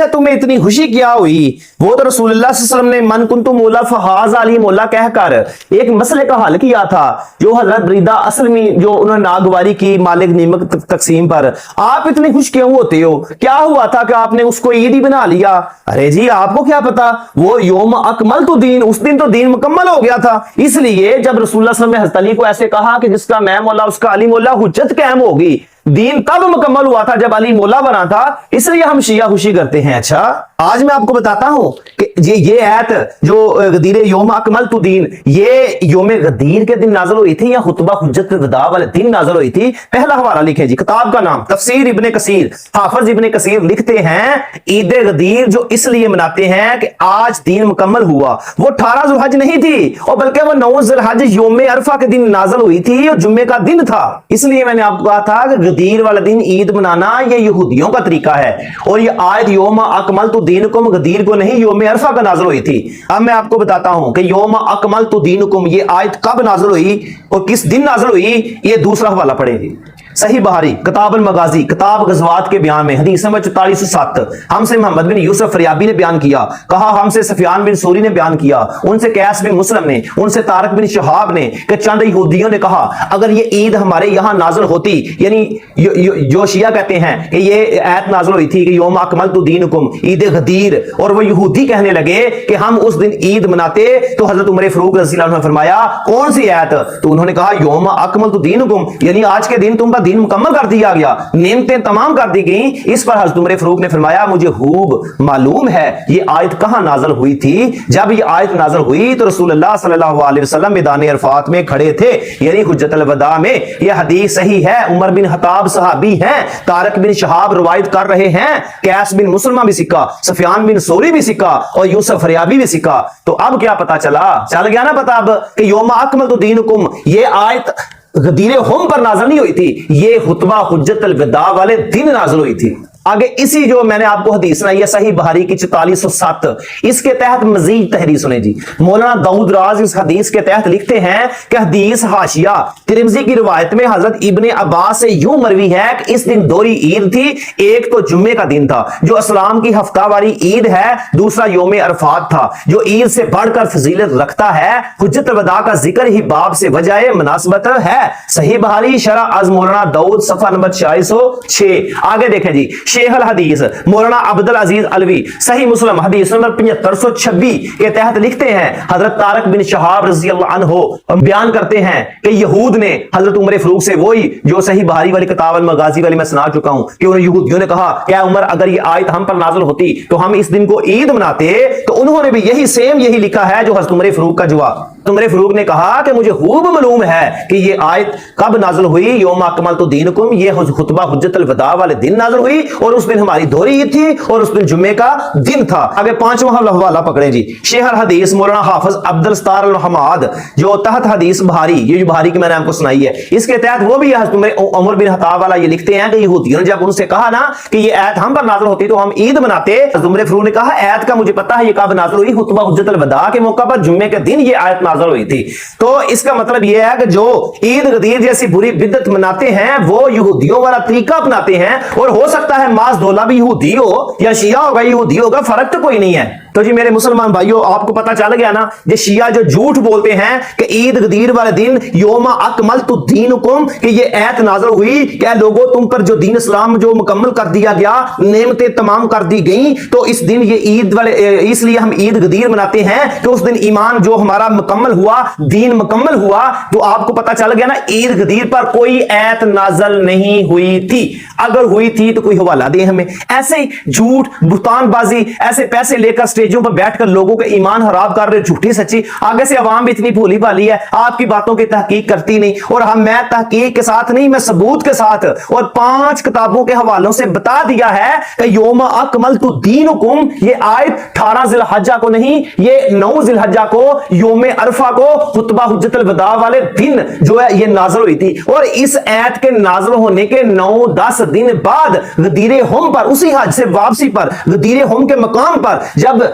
तुम्हें इतनी खुशी क्या हुई? वो तो रसूलुल्लाह सल्लल्लाहु अलैहि वसल्लम ने मन कुंतु मौला फहाज अली मौला कहकर एक मसले का हल किया था, जो हजरत बरीदा असलमी जो उन्होंने नागवारी की मालिक निमक तकसीम पर। आप इतने खुश क्यों होते हो? क्या हुआ था कि आपने उसको ईद ही बना लिया? अरे जी आपको क्या पता, वो योम अकमल तो दीन, उस दिन तो दीन मुकम्मल हो गया था। इसलिए जब रसूलुल्लाह सल्लल्लाहु अलैहि वसल्लम ने हजरत अली को ऐसे कहा कि जिसका मैं मौला उसका अली मौला, हुज्जत कायम होगी। दीन कब मुकम्मल हुआ था? जब अली मौला बना था। इसलिए हम शिया खुशी करते हैं। अच्छा, आज मैं आपको बताता हूं कि ये आयत जो गदीर योम अकमल तु दीन, ये योम गदीर के दिन नाज़िल हुई थी या खुतबा हुज्जत वदा वाले दिन नाज़िल हुई थी? पहला हवाला लिखें जी, किताब का नाम तफसीर इब्ने कसीर, हाफिज इब्ने कसीर लिखते हैं ईद गदीर जो इसलिए मनाते हैं कि आज दीन मुकम्मल हुआ। वो 18 ज़ुल्हज नहीं थी, और बल्कि वो 9 ज़ुल्हज योम अरफा के दिन नाज़िल हुई थी और जुम्मे का दिन था। इसलिए मैंने आपको कहा था कि गदीर वाले दिन ईद मनाना ये यहूदियों का तरीका है, और ये आयत योम अकमल तु दीनुकुम गदीर को नहीं योम अरफा का नाज़िल हुई थी। अब मैं आपको बताता हूं कि योम अकमल तु दीनुकुम ये आयत कब नाज़िल हुई और किस दिन नाज़िल हुई। ये दूसरा हवाला पढ़ेंगे, सही बहारी किताब अल मगाजी किताब गज़वात के बयान में हदीस नंबर 4407 हमसे मोहम्मद बिन यूसुफ फरियाबी ने बयान किया, कहा हमसे सफियान बिन सूरी ने बयान किया, उनसे कैस बिन मुस्लिम ने, उनसे तारक बिन शहाब ने कि चंद यहूदियों ने कहा अगर ये ईद हमारे यहाँ नाज़िल होती, यानी जो शिया कहते हैं कि ये आयत नाज़िल हुई थी कि यौम अकमल तु दीनुकुम ईद गदीर, और वो यहूदी कहने लगे कि हम उस दिन ईद मनाते, तो हजरत उमर फारूक रज़ियल्लाहु अन्हु ने फरमाया कौन सी आयत? तो उन्होंने कहा यौम अकमल तु दीनुकुम, यानी आज के दिन तुम दिन मुकम्मल कर दिया गया, नेमतें तमाम कर दी गई। इस पर हज़रत उमर फारूक ने फरमाया मुझे खूब मालूम है ये आयत कहां नाज़िल हुई थी। जब ये आयत नाज़िल हुई तो रसूलुल्लाह सल्लल्लाहु अलैहि वसल्लम मैदान अरफात में खड़े थे, यानी हुज्जतुल वदा में। यह हदीस सही है, उमर बिन खत्ताब सहाबी हैं, तारक बिन शहाब रवायत कर रहे हैं, कैस बिन मुस्लिमा भी सिक्का, सफियान बिन सूरी भी सिक्का, और यूसुफ फरियाबी भी सिक्का। तो अब क्या पता चल गया ना पता अब कि यौम अकमल तु दीनुकुम ये आयत गदीर हुम पर नाज़िल नहीं हुई थी, ये खुतबा हुज्जतुल वदा वाले दिन नाज़िल हुई थी। आगे इसी जो मैंने आपको हदीस सुनाई है सही बहारी की 4407, इसके तहत मजीद तहरीर सुने जी। मौलाना दाऊद राज इस हदीस के तहत लिखते हैं कि हदीस हाशिया तिरमिज़ी की रिवायत में हजरत इब्ने अब्बास से यूं मरवी है कि इस दिन दोहरी ईद थी, एक तो जुम्मे का दिन था जो इस्लाम की हफ्तावारी ईद है, दूसरा यौम अरफात था जो ईद से बढ़कर फजीलत रखता है। हुज्जत वदा का जिक्र ही बाब से वजह मुनासबत है। सही बहारी शरह अज़ मौलाना दाऊद सफा नंबर 4606। आगे देखें जी, शेख अल हदीस मौलाना अब्दुल अजीज अलवी सही मुस्लिम हदीस नंबर 7526 के तहत लिखते हैं हजरत तारक बिन शहाब रज़ियल्लाहु अन्हु बयान करते हैं कि यहूद ने हजरत उमर फारूक से, वही जो सही बहारी वाली किताब अल मगाजी वाली मैं सुना चुका हूं, कि उन यहूदियों ने कहा क्या उमर अगर ये आयत हम पर नाज़िल होती तो हम इस दिन को ईद मनाते। तो उन्होंने भी यही लिखा है जो हजरत उमर फारूक का जवाब। उमर फारूक ने कहा कि मुझे खूब मालूम है कि ये आयत कब नाज़िल हुई, यौम अकमल तु दीनुकुम ये खुतबा हुज्जतुल वदा वाले दिन नाज़िल हुई, और उस दिन हमारी दोहरी ईद थी और उस दिन जुम्मे का दिन था। आगे पांचवा हवाला पकड़े जी, शेख अल हदीस मौलाना हाफिज अब्दुल सत्तार अल हमाद जो तहत हदीस बहारी, ये जो बहारी की मैंने आपको सुनाई है, इसके तहत वो भी उमर बिन खत्ताब वाला ये लिखते हैं कि यहूदियों ने जब उनसे कहा ना कि ये आयत हम पर नाज़िल होती तो हम ईद मनाते, उमर फारूक ने कहा आयत का मुझे पता है ये कब नाज़िल हुई, खुतबा हुज्जतुल वदा के मौका पर जुम्मे के दिन ये आयत नाज़िल हुई थी। तो इसका मतलब यह है कि जो ईद गदीर जैसी बुरी बिदअत मनाते हैं वो यहूदियों वाला तरीका अपनाते हैं, और हो सकता है माज दौला भी यहूदी हो या शिया होगा यहूदी होगा, फर्क तो कोई नहीं है। तो जी मेरे मुसलमान भाइयों आपको पता चल गया ना, ये शिया जो झूठ बोलते हैं कि ईद गदीर वाले दिन यौम अकमल तु दीनुकुम कि ये आयत नाज़िल हुई, क्या लोगों तुम पर जो दीन इस्लाम जो मुकम्मल कर दिया गया, नेमतें तमाम कर दी गई, तो इस दिन ये ईद वाले इसलिए हम ईद गदीर मनाते हैं कि उस दिन ईमान जो हमारा मुकम्मल हुआ, दीन मुकम्मल हुआ। तो आपको पता चल गया ना ईद गदीर पर कोई आयत नाज़िल नहीं हुई थी। अगर हुई थी तो कोई हवाला दे हमें। ऐसे झूठ बुहतानबाजी, ऐसे पैसे लेकर स्टेजों पर बैठकर लोगों के ईमान खराब कर रहे, झूठी सच्ची। आगे से अवाम भी इतनी भोली भाली है, आपकी बातों की तहकीक करती नहीं, और मैं तहकीक के साथ नहीं, मैं सबूत के साथ और 5 किताबों के हवालों से बता दिया है कि यौम अकमल तु दीनुकुम ये आयत 18 ज़िलहज्जा को नहीं, ये 9 ज़िलहज्जा को यौम अरफा को खुतबा हुज्जतुल वदा वाले दिन जो है ये नाज़िल हुई थी। और इस आयत के नाज़िल होने के 9-10 दिन बाद गदीर हुम पर, उसी हज से वापसी पर गदीर हुम के मकाम पर जब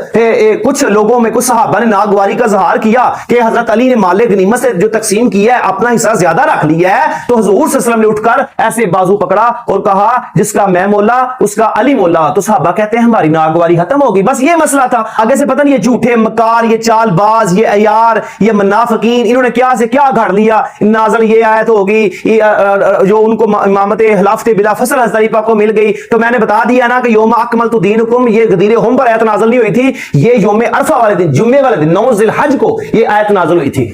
कुछ लोगों में, कुछ सहाबा ने नागवारी का इजहार किया कि हजरत अली ने माल गनीमत से जो तकसीम किया है अपना हिस्सा ज्यादा रख लिया है, तो हुजूर सल्लल्लाहु अलैहि वसल्लम ने उठकर ऐसे बाजू पकड़ा और कहा जिसका मैं मौला उसका अली मौला। तो सहाबा कहते हैं हमारी नागवारी खत्म होगी। बस ये मसला था। आगे से पता नहीं ये झूठे मकार, ये चालबाज, ये अयार, ये मुनाफिकीन, इन्होंने क्या से क्या घड़ लिया। नाज़िल ये आयत होगी जो उनको इमामत खिलाफत बिला फसल हज़रत को मिल गई। तो मैंने बता दिया ना कि यौम अकमलतु दीनकुम, ये गदीर हुम पर आयत नाज़िल नहीं हुई थी, ये यौम अरफा वाले दिन, जुम्मे वाले दिन, 9 ज़िलहज को ये आयत नाज़िल हुई थी।